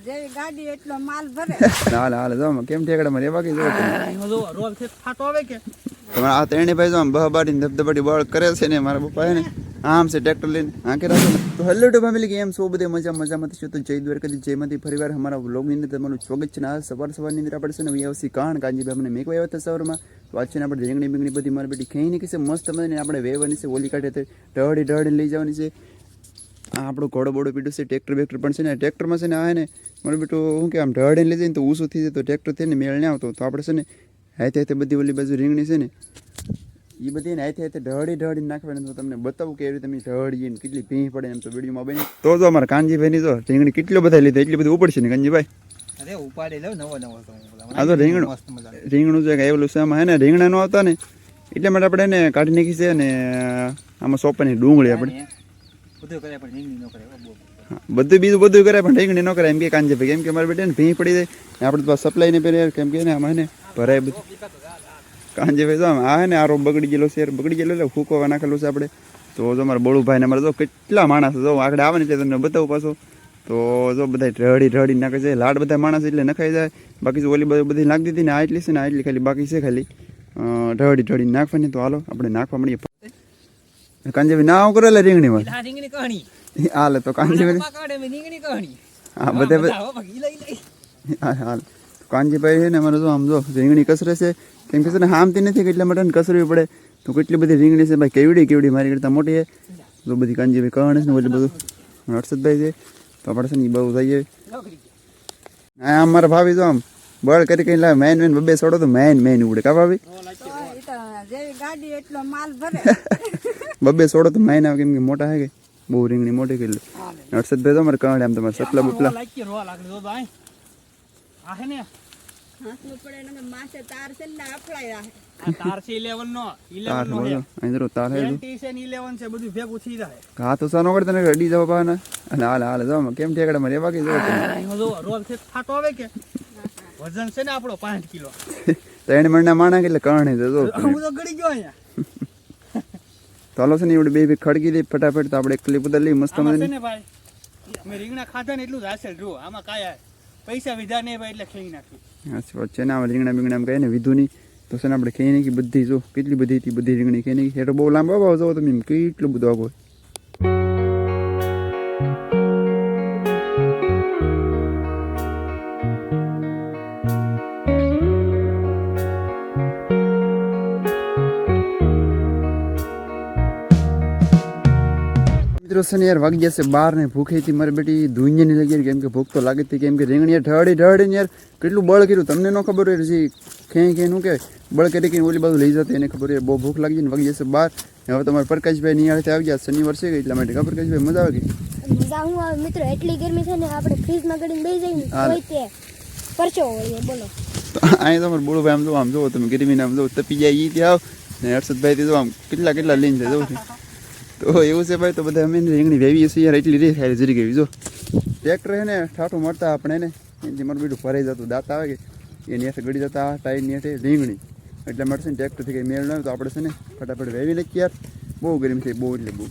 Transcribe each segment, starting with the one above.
જેવી ગાડી એટલો માલ ભરે. હાલ હાલ જો કેમ ઠેકડામાં રેવા કે જો રોલ છે થાતો આવે કે તમારા આ ત્રણે ભાઈ જો આમ બહાબાડી ધબધબાટી બળ કરે છે ને મારા પપ્પા ને આમ છે ટ્રેક્ટર લઈને આંકે રાખો ને. તો હેલો ટુ ફેમિલી કેમ છો બધે મજામાંથી છો? તો જય દ્વારકાથી જયમાંથી ફરીવાર અમારા વ્લોગની અંદર તમારું સ્વાગત છે. આ સવારની અંદર આપણે છે ને વ્યવસ્થિત કાણ કાંજીભાઈ અમને મેકવા આવ્યા હતા સવારમાં. તો આજ છે ને આપણે રીંગણી બીંગણી બધી મારી બેટી ખાઈ ને કહેશે મસ્ત મજાને આપણે વેવાની છે ઓલી કાઢે ઢળી લઈ જવાની છે. આ આપણું ઘોડો બોડો પીડું છે ટ્રેક્ટર બેક્ટર પણ છે ને ટ્રેક્ટરમાં છે ને આ ને મારું બેટું શું કે આમ ઢળીને લઈ જાય ને તો ઊંચું થઈ જાય તો ટ્રેક્ટર થઈને મેળ નહીં આવતો. તો આપણે છે ને હાથે બધી ઓલી બાજુ રીંગણી છે ને એ બધી ને હાથે ઢળીને નાખવાની. તો તમને બતાવું કે એવી તમે ઢળીએ ને કેટલી ભીં પડે એમ તો વિડીયોમાં બની. તો જો અમારા કાનજીભાઈની જો રીંગણી કેટલો બધા લીધા એટલી બધી ઉપડશે ને કાનજીભાઈ. અરે ઉપાડી લો નવો આ તો રીંગણું છે કે એવલું છે આમાં હે ને રીંગણા નો આવતા ને એટલા માટે આપણે એને કાઢી નાખી છે અને આમાં સોંપવાની ડુંગળી આપણે બધું કરે પણ રીંગણી ન કરે. બધું બીજું બધું કરે પણ રીંગણી ન કરે એમ કે કાનજીભાઈ. કેમ કે અમારે બેટા ને ભીં પડી જાય આપણે તો સપ્લાય ને પહેરે કેમ કે આમાં હે ને ભરાય બધું. કાનજીભાઈ જો આ હે ને આરો બગડી ગયેલો છે એટલે ફૂંકવા નાખેલું છે આપણે. તો જો અમારા બળુભાઈ ને અમારે જો કેટલા માણસ જો આગળ આવે ને એટલે તમને બતાવું પાછો. તો જો બધા ઢળી નાખે છે લાડ બધા માણસ એટલે નખાઈ જાય. બાકી ઓલી બધી નાખી દીધી ને આ એટલી છે ને આ એટલી ખાલી બાકી છે ખાલી ઢળી નાખવાની. તો હાલો આપણે નાખવા મળીએ. કાનજીભાઈ ના કરે રીંગણીમાં હાલે તો કાનજીભાઈ હા બધે હાલ કાનજીભાઈ છે ને અમારે જો આમ જો રીંગણી કસરે છે કેમ કે છે ને હામતી નથી એટલા માટે કસરવી પડે. તો કેટલી બધી રીંગણી છે ભાઈ કેવડી મારી કરતા મોટી છે. તો બધી કાનજીભાઈ કહણે છે ને એટલે બધું હર્ષદભાઈ છે. તો આપણે છે ને એ બહુ જઈએ હા અમારા ભાભી જો આમ બળ કરી કઈ લાવે મેન બબે છોડો તો મેન ઉડે કા ભાભી જેવી ગાડી એટલો માલ ભરે. બબે છોડો તો મેન આવે કેમ કે મોટા હે કે બહુ રીંગણી મોટી કરી લે. હર્ષદભાઈ તો અમારે કહણે આમ તમારે સપલા બપલા તાર છે ને અફળાય તાર છે 11 નો 11 નો તાર હે 11 છે બધું ભેગું થઈ જાય. હા તો સાનો કરતા ને રેડી જવા પાના અને હાલ જો કેમ ઠેકડામાં રેવા કે જો રોલ છે થાતો આવે કે વજન છે ને આપણો 5 કિલો 3 મણના માણા એટલે કહણે છે જો હું તો ગળી ગયો અહીંયા. ચાલો છે ને એવડે બે ખડકી દે ફટાફટ. તો આપણે એક ક્લિપ ઉતારી લઈ મસ્ત મજાની ને ભાઈ અમે રીંગણા ખાધા ને એટલું જ હાસલ જો આમાં કાયા પૈસા વિધા ને ભાઈ એટલે ખાઈ નાખી. હા છે ને આમાં રીંગણા બીંગણા કહે ને વિધું નહીં તો છે ને આપણે ખાઈ નાખી બધી જો કેટલી બધી હતી બધી રીંગણી ખાઈ નાખી. એટલે બહુ લાંબા ભાવ જો તમે કેટલું બધું આગળ છે ને યાર વાગી જશે 12 ને ભૂખે થી મારી બેટી ધૂંજે નહીં લાગી કેમ કે ભૂખ તો લાગી હતી. કેમ કે રીંગણી ઢળી યાર કેટલું બળ કર્યું તમને ન ખબર હોય હજી ખેનું કે બળ કરી કે ઓલી બાજુ લઈ જતી એને ખબર હોય. બહુ ભૂખ લાગી ને વાગી જશે 12. હવે તમારે પ્રકાશભાઈ નિહાળથી આવી ગયા શનિવાર છે કે એટલા માટે ખબર પ્રકાશભાઈ મજા આવે કે મજા હું આવે મિત્રો એટલી ગરમી છે ને આપણે ફ્રીજમાં ગડીને બેસી જઈએ ને તોય તે પરચો હોય બોલો. તો અહીં તમારે બોલુભાઈ આમ જો તમે ગરમીને આમ જો તપી જાય ઈ ત્યાં આવ ને હર્ષદભાઈ જો આમ કેટલા લઈને જાય જવું છે. તો એવું છે ભાઈ. તો બધા અમે રીંગણી વેવીએ છીએ યાર એટલી રે થાય જરી ગઈ જો ટ્રેક્ટર હે ને ઠાઠું મળતા આપણે ને જે મારું બેટું ભરાઈ જતું દાંત આવે કે એની હાથે ગળી જતા ટાઈરની હાથે રીંગણી એટલે મળશે ને ટ્રેક્ટરથી કંઈ મેળ ન આવે તો આપણે છે ને ફટાફટ વેવી નાખીએ યાર. બહુ ગરમી થઈ બહુ એટલે બહુ.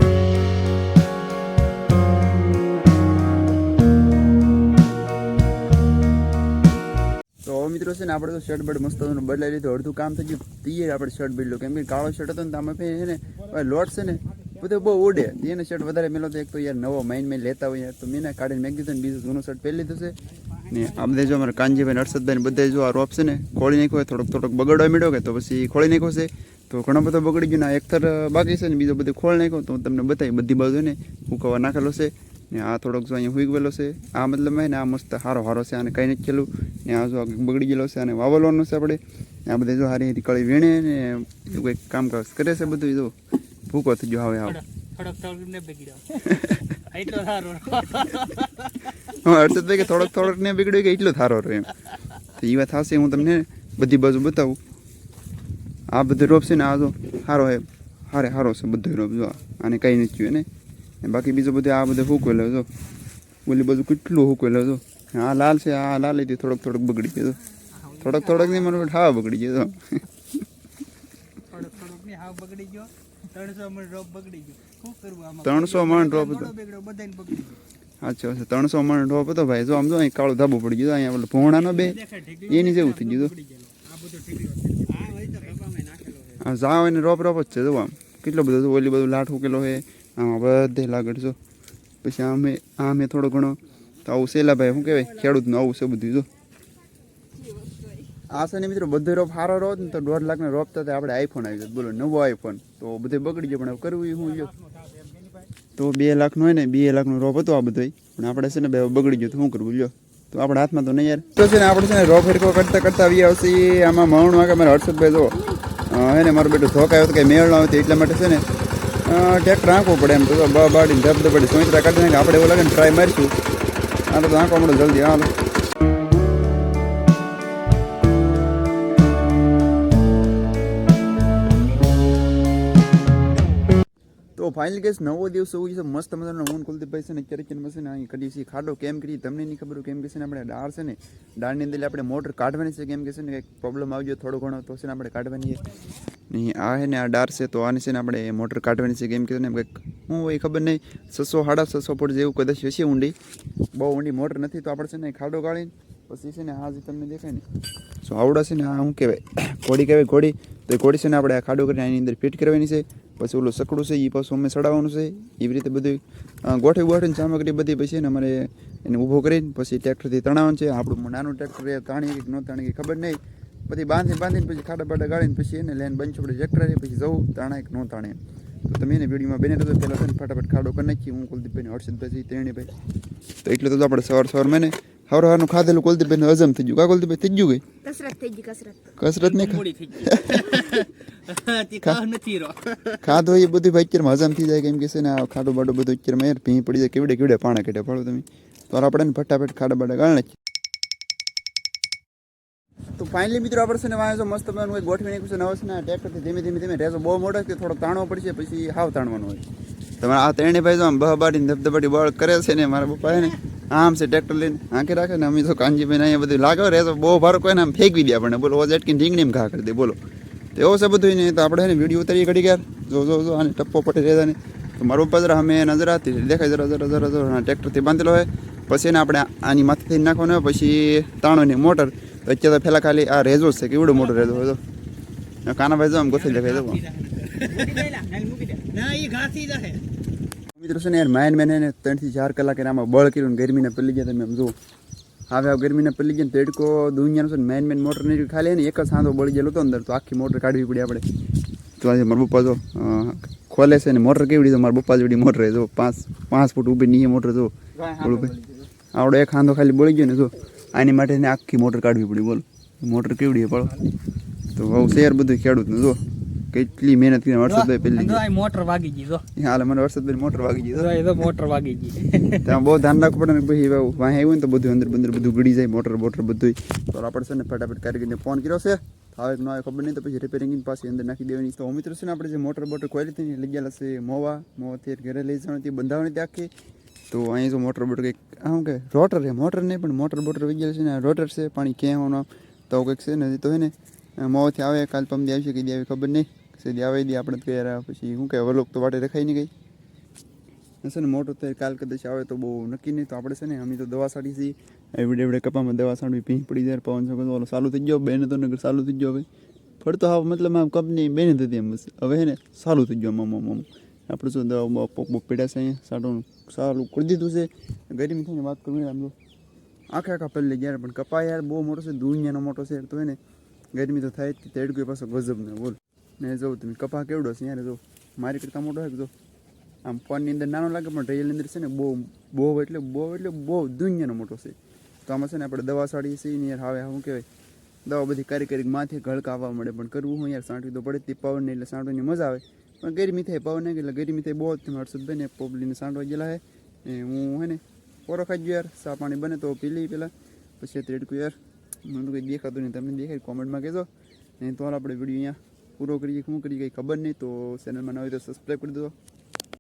તો મિત્રો છે ને આપણે તો શર્ટ બર્ડ મસ્ત બદલાઈ લીધું અડધું કામ થઈ ગયું તૈયાર આપણે શર્ટ બદલ્યું કેમ કે કાળો શર્ટ હતો ને તો આમાં છે ને લોટ છે ને બધું બહુ ઉડે એને શર્ટ વધારે મેલો તો એક તો યાર નવો માઇન્ડ લેતા હોય યાર તો મેં કાઢીને મેં કીધું ને બીજું જૂનો શર્ટ પહેરી લીધું છે ને આ બધા જો અમારે કાનજીભાઈ હર્ષદભાઈ બધા જો આ રોપ છે ને ખોળી નાખ્યો હોય થોડોક બગડવા માંડ્યો કે તો પછી ખોળી નાખ્યો છે. તો ઘણો બધો બગડી ગયો ને એક થર બાકી છે ને બીજો બધું ખોળ નાખ્યો તો તમને બતાવી બધી બાજુ ને ફૂંકવા નાખેલો છે ને આ થોડોક જો અહીંયા હુઈ ગયેલો છે આ મતલબ ને આ મસ્ત હારો છે આને કંઈ નથી ખેલું ને આ જો બગડી ગયેલો છે અને વાવલવાનું છે આપણે આ બધે જો હારી કળી વીણે ને એવું કંઈક કામકાજ કરે છે બધું જો ભૂકો થઈ ગયો હવે હર્ષદભાઈ કે થોડોક ને બગડ્યો કે એટલો થારો રહ્યો એમ. તો એ વાત થશે હું તમને બધી બાજુ બતાવું. આ બધો રોપ છે ને આ જો સારો હે હારો છે બધો રોપ જો આને કંઈ નથી થયું ને બાકી બીજું બધું આ બધું હૂકવેલો જો ઓલી બાજુ કેટલું હૂકવેલો જો આ લાલ છે આ લાલ હતી થોડોક બગડી ગયો થોડોક ને મને હાવ બગડી ગયો થોડોક ને હાવ બગડી ગયો 300 મણ રોપ બગડી ગયો શું કરવું આમાં 300 મણ રોપ સાચો છે 300 મણ રોપ હતો ભાઈ. જો આમ જો અહીં કાળું ધાબુ પડી ગયું. અહીંયા પેલો ભોણાનો બે એની જેવું થઈ ગયું. આ બધો ઢીકલો આ હોય તો કપામાં નાખેલો છે. હા જાવ એને રોપ રોપ જ છે. જો આમ કેટલો બધો છે. ઓલી બધું લાઠ ઉકેલો છે આમાં બધે લાગડ છો. પછી આમે થોડો ઘણો તો આવું સેલા ભાઈ શું કહેવાય ખેડૂતનું આવું છે બધું. જો આ છે ને મિત્રો બધો રોપ સારો રોત ને તો 1.5 લાખનો રોપ થતા આપણે આઈફોન આવી જાય. બોલો નવો આઈફોન તો બધે બગડી ગયો. પણ હવે કરવું શું જો તો 2 લાખનો હોય ને 2 લાખનો રોપ હતો આ બધો. પણ આપણે છે ને બે બગડી ગયો તો શું કરવું લ્યો. તો આપણે હાથમાં તો નહીં યાર. તો છે ને આપણે છે ને રોપ હેરકો કરતા કરતા આવી આવશે. આમાં મૌણ વાગે મારા હર્ષદભાઈ જો હે ને મારો બેટો ધોકાયો તો કંઈ મેળ ન આવતી એટલા માટે છે ને ટ્રેક્ટર આંકવું પડે એમ. તો બાડીને ધબધબડી સોંતરા કાઢી નાખે. આપણે એવું લાગે ને ટ્રાય મારીશું. આ તો આંખો મળો જલ્દી. હા તો ફાઇનલ કેસ નવો દિવસ હોવું છે. મસ્ત મજાનો હું કુલદીપભાઈ છે ને અત્યારે છે ને અહીં કરીએ છીએ ખાડો. કેમ કરી તમને નહીં ખબર કેમ કે છે ને આપણે ડાળ છે ને ડાળની અંદર આપણે મોટર કાઢવાની છે. કેમ કે છે ને કંઈક પ્રોબ્લેમ આવી ગયો થોડો ઘણો તો છે ને આપણે કાઢવાની છે. નહીં આ છે ને આ ડાળ છે તો આની છે ને આપણે મોટર કાઢવાની છે. કેમ કે ને કંઈક હું હોય ખબર નહીં 600 650 ફૂટ જેવું કદાચ હશે ઊંડી. બહુ ઊંડી મોટર નથી તો આપણે છે ને ખાડો ગાળીને પછી છે ને આ જે તમને દેખાય ને સો આવડા છે ને આ શું કહેવાય ઘોડી કહેવાય ઘોડી. તો એ ઘોડી છે ને આપણે આ ખાડો કરીને આની અંદર ફિટ કરવાની છે. પછી ઓલું સકડું છે એ પાછું અમે ચડાવવાનું છે. એવી રીતે બધું ગોઠવીને સામગ્રી બધી પછી ને અમારે એને ઊભો કરીને પછી ટ્રેક્ટરથી તણાવવાનું છે. આપણું નાનું ટ્રેક્ટર એ તાણીએ કે ન તાણીએ ખબર નહીં. પછી બાંધીને પછી ખાડા બાડા ગાળીને પછી એને લઈને બંધ ચોપડે ચેક કરી પછી જવું તાણાય કે ન તાણે. તો તમે એને વિડીયોમાં બને તો પહેલાં છે ને ફટાફટ ખાડો કરી નાખીએ. હું કુલદીપભાઈ હર્ષદભાઈ ત્રણેયભાઈ તો એટલે તો આપણે સવાર મેને હવારનું ખાધેલું કુલદીપભાઈને હજમ થઈ ગયું. કા કુલદીપભાઈ થઈ ગયું ગઈ કસરત થઈ ગઈ કસરત નહીં મોડી થઈ ગઈ તી કાહ નથી રો ખાધો એ બધું ભાઈ અત્યારમાં હજમ થઈ જાય. કેમ કે છે ને આ ખાડો બાડો બધું અત્યારમાં યાર ભીં પડી જાય. કેવડે પાણા કેટે પાડો તમે તો આપણે ફટાફટ ખાડા બાડા ગાળ નાખીએ. તો ફાઇનલી મિત્રો આપણે છે ને વાંચો મસ્ત મજાનું એક ગોઠવી નાખ્યું છે. નવો છે ને ટ્રેક્ટરથી ધીમે ધીમે રેસો બહુ મોટો કે થોડોક તાણવો પડશે પછી હાવ તાણવાનું હોય. તમારે આ ત્રણે ભાઈ જો આમ બહાબાડીને ધબધબાટી બળ કરે છે ને મારા પપ્પા ને આમ છે ટ્રેક્ટર લઈને આંખે રાખે ને અમે તો કાનજીભાઈ અહીંયા બધું લાગે રેસો બહુ ભારો કોઈ આમ ફેંકવી દે આપણને. બોલો ઓજ અટકીને ઢીંગણીમાં ઘા કરી દે. બોલો તો એવો છે બધું ને. તો આપણે ને વિડીયો ઉતારીએ ઘડી યાર જો આને ટપ્પો પડે રહેતા ને તો મારા પપ્પા જરા અમે નજર આવતી દેખાય જરા ટ્રેક્ટરથી બાંધેલો હોય. પછી એને આપણે આની માથેથી નાખવાનો હોય પછી તાણોની મોટર. તો અત્યારે તો પહેલાં ખાલી આ રેજો છે કેવડો મોટો રેજો હોય તો કાનાભાઈ જો આમ ગોથી દેખાય તો ના ઈ ઘાસી જાય મિત્રો છે ને યાર મેન એને 3 થી 4 કલાક આમાં બળ કર્યું ગરમીને પલી ગયા. તમે આમ જુઓ હવે ગરમીને પલી ગયા તેડકો દુનિયાનો છે ને મેન મોટર નહીં ખાલી ને એક જ સાંધો બળી ગયેલો હતો અંદર તો આખી મોટર કાઢવી પડી આપણે. તો આજે મારા પપ્પા જો ખોલે છે ને મોટર કેવડી છે મારા પપ્પા જેવડી મોટર જો 5 ફૂટ ઊભી નીચે મોટર જો બોલો ભાઈ આવડો એક સાંધો ખાલી બળી ગયો ને જો આની માટે ને આખી મોટર કાઢવી પડી. બોલો મોટર કેવડી પડો તો બહુ શેર બધું ખેડૂતનું જો કેટલી મહેનત કરીને હર્ષદભાઈ પેલી મોટર વાગી ગઈ જો હાલ મને હર્ષદભાઈ મોટર વાગી ગઈ તો મોટર વાગી ગઈ ત્યાં બહુ ધ્યાન રાખવું પડે ને પછી વાંહે આવ્યું ને તો બધું અંદર બધું ગળી જાય મોટર બધું. તો આપણે છે ને ફટાફટ કારીગરને ફોન કર્યો છે આવે કે ન આવે ખબર નહીં તો પછી રિપેરિંગ પાછી અંદર નાખી દેવાની. તો મિત્રો છે ને આપણે જે મોટર ખોલી હતી લઈ ગયેલા છે મોવાથી ઘરે લઈ જવાની હતી બંધાવવાની હતી આખી. તો અહીં જો મોટર કંઈક શું કે રોટર છે મોટર નહીં પણ મોટર વહી ગયેલી છે ને રોટર છે પાણી ક્યાં હોવાનો તો કંઈક છે ને તો હે ને મોવાથી આવે કાલ પમદી આવશે કઈ આવી ખબર નહીં સીધી આવે દે આપણે તો પછી શું કહે વલોક તો વાટે રખાઈ નહીં ગઈ છે ને મોટો તો કાલ કદાચ આવે તો બહુ નક્કી નહીં. તો આપણે છે ને અમે તો દવા સાડી છીએ એવડે કપામાં દવા સાડવી ભીં પડી જાય પવન છોકરો ચાલુ થઈ ગયો બેને તો નગર ચાલુ થઈ ગયો હવે ફરતો હા મતલબ આમ કંપની બેને થતી એમ હવે હે ને ચાલુ થઈ ગયો મામા આપણે શું દવા પીડા છે અહીંયા સાડું સારું કરી દીધું છે. ગરમી થઈને વાત કરું આમ તો આખા પહેલી ગયા પણ કપા યાર બહુ મોટો છે દુનિયાનો મોટો છે તો હે ને ગરમી તો થાય જ તેડકું પાછો ગજબ ને બોલ ને જો તમે કપા કેવડો છે યાર જો મારી કરતાં મોટો હોય જો આમ ફોનની અંદર નાનો લાગે પણ રિયલની અંદર છે ને બહુ એટલે બહુ દુનિયાનો મોટો છે. તો આમાં છે ને આપણે દવા સાડીએ છીએ ને યાર હવે શું કહેવાય દવા બધી કરી માથે ગળકા આવવા મળે પણ કરવું હું યાર સાંટવી તો પડે તે પવન નહીં એટલે સાંટવાની મજા આવે પણ ગરમી થાય પવન નહીં એટલે ગરમી થાય બહુ જ તમે હર્ષદભાઈ ને પોપલીને સાંટવા ગયેલા હે હું હે ને પોરો ખાઈ ગયો યાર સા પાણી બને તો પી લઈ પહેલાં પછી તેડકું યાર મને કંઈ દેખાતું નહીં તમને દેખાય કોમેન્ટમાં કહેજો નહીં તો આપણે વિડીયો અહીંયા પૂરો કરીએ શું કરીએ કંઈ ખબર નહીં. તો ચેનલમાં ન હોય તો સબસ્ક્રાઈબ કરી દો.